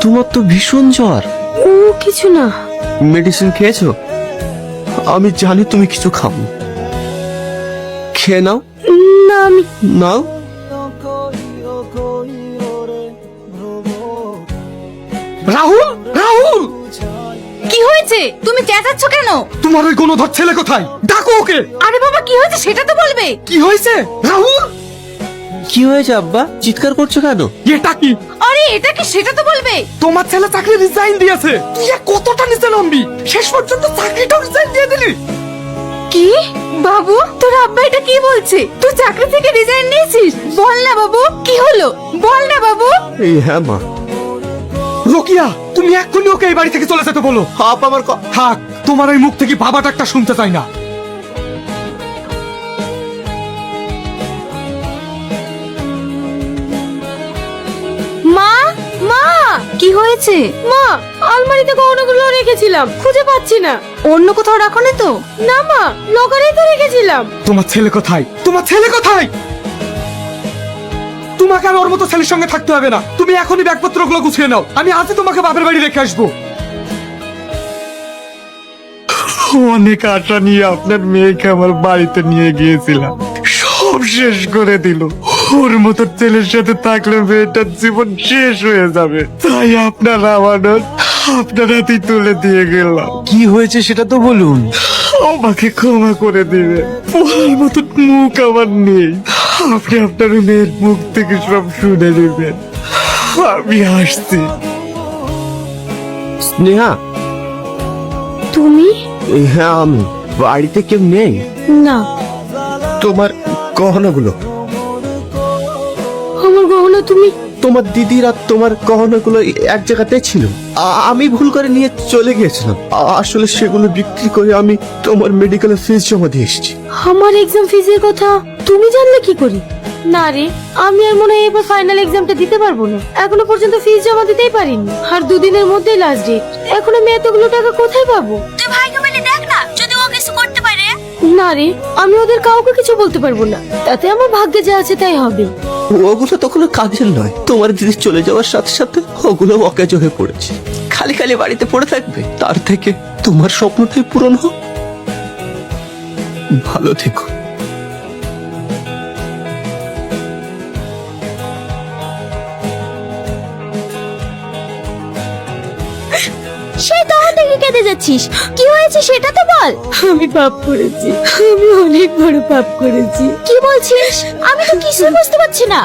তোমার তো ভীষণ জ্বর। ও কিছু না। মেডিসিন খেয়েছো? আমি জানি তুমি কিছু খাও। খেয়ে নাও। না আমি নাও। রাহুল, রাহুল, কি হয়েছে? তুমি চেঁচাচ্ছ কেন? তোমার ওই গণধর ছেলে কোথায়? ডাকো ওকে। আরে বাবা কি হয়েছে সেটা তো বলবে। কি হয়েছে রাহুল? কি হয়েছে আব্বা? চিৎকার করছো কেন? এটা কি? আরে এটা কি সেটা তো বলবে। তোমার ছেলে চাকরি রিজাইন দিয়েছে। তুই আর কতটা নিচে নামবি? শেষ পর্যন্ত চাকরিটাও রিজাইন দিয়ে দিলি। কি? বাবু তোর আব্বা এটা কি বলছে? তুই চাকরি থেকে রিজাইন নিয়েছিস? বল না বাবু কি হলো, বল না বাবু। এই হ্যাঁ মা। রোকিয়া, তুমি এক্ষুনি ওকে এই বাড়ি থেকে চলে যেতে বলো। আব্বা আমার থাক, তোমার এই মুখ থেকে বাবা ডাকটা শুনতে চাই না। মা, মা কি হয়েছে? মা আলমারিতে গহনাগুলো রেখেছিলাম, খুঁজে পাচ্ছি না। অন্য কোথাও রাখো না তো? না মা, লকারেই তো রেখেছিলাম। তোমার ছেলে কোথায়? তোমার ছেলে কোথায়? তোমাকে আর ওর মতো ছেলের সঙ্গে থাকতে হবে না। তুমি এখনই ব্যাগপত্রগুলো গুছিয়ে নাও। আমি আজই তোমাকে বাপের বাড়ি রেখে আসবো। অনেক আশা নিয়ে আপনার মেয়েকে আমার বাড়িতে নিয়ে গিয়েছিলাম, সব শেষ করে দিল। ওর মতো ছেলের সাথে থাকলে মেয়েটার জীবন শেষ হয়ে যাবে। তাই আপনার আমানত আপনার হাতেই তুলে দিয়ে গেলাম। কি হয়েছে সেটা তো বলুন। আমাকে ক্ষমা করে দিবেন, বলার মতো মুখ আমার নেই। আপনি আপনার মেয়ের মুখ থেকে সব শুনে নেবেন। আমি আসছি। স্নেহা। তুমি? হ্যাঁ আমি। বাড়িতে কেউ নেই? না। তোমার গহনাগুলো? আমার গহনা তুমি? তোমার দিদির আর তোমার গহনাগুলো এক জায়গাতে ছিল। আমি ভুল করে নিয়ে চলে গিয়েছিলাম। আসলে সেগুলো বিক্রি করে আমি তোমার মেডিকেলের ফিস জমা দিয়ে এসেছি। আমার এক্সাম ফিসের কথা তুমি জানলে কি করে? না রে, আমি আর মনে হয় এবার ফাইনাল এক্সামটা দিতে পারবো না। এখনো পর্যন্ত ফিস জমা দিতেই পারিনি, আর দুদিনের মধ্যেই লাস্ট ডেট। এখন আমি এতগুলো টাকা কোথায় পাবো? তুই ভাইকে বলে দেখ না, যদি ও কিছু করতে পারে। না রে, আমি ওদের কাউকে কিছু বলতে পারবো না। তাতে আমার ভাগ্যে যা আছে তাই হবে। ওগুলো তো কোনো কাজের নয়। তোমার দিদি চলে যাওয়ার সাথে সাথে ওগুলো অকেজো হয়ে পড়েছে। খালি খালি বাড়িতে পড়ে থাকবে, তার থেকে তোমার স্বপ্নটাই পূরণ হোক। ভালো থেকো। সেই তখন থেকে কেঁদে যাচ্ছিস, কি হয়েছে সেটা তো বল। আমি পাপ করেছি, আমি অনেক বড় পাপ করেছি। কি বলছিস? আমি তো কিছুই বুঝতে পারছি না।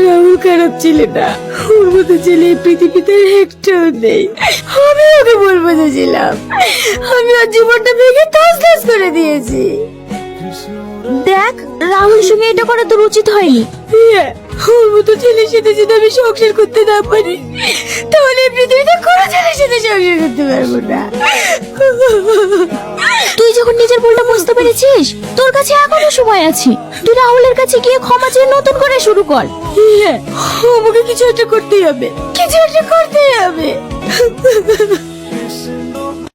রাহুল খারাপ ছেলে না, ওর মতো ছেলে এই পৃথিবীতে একটাও নেই। আমি ওকে ভুল বুঝেছিলাম, আমি ওর জীবনটা ভেঙে তছনছ করে দিয়েছি। দেখ, রাহুলের সঙ্গে এটা করা তোর উচিত হয়নি। ওর মতো ছেলের সাথে যদি আমি সংসার করতে না পারি, তাহলে এই পৃথিবীতে কোনো ছেলের সাথে সংসার করতে পারবো না। তুই যখন নিজের ভুলটা বুঝতে পেরেছিস, তোর কাছে এখনো সময় আছে। তুই রাহুলের কাছে গিয়ে ক্ষমা চেয়ে নতুন করে শুরু কর। হ্যাঁ, আমাকে কিছু একটা করতেই হবে, কিছু একটা করতেই হবে।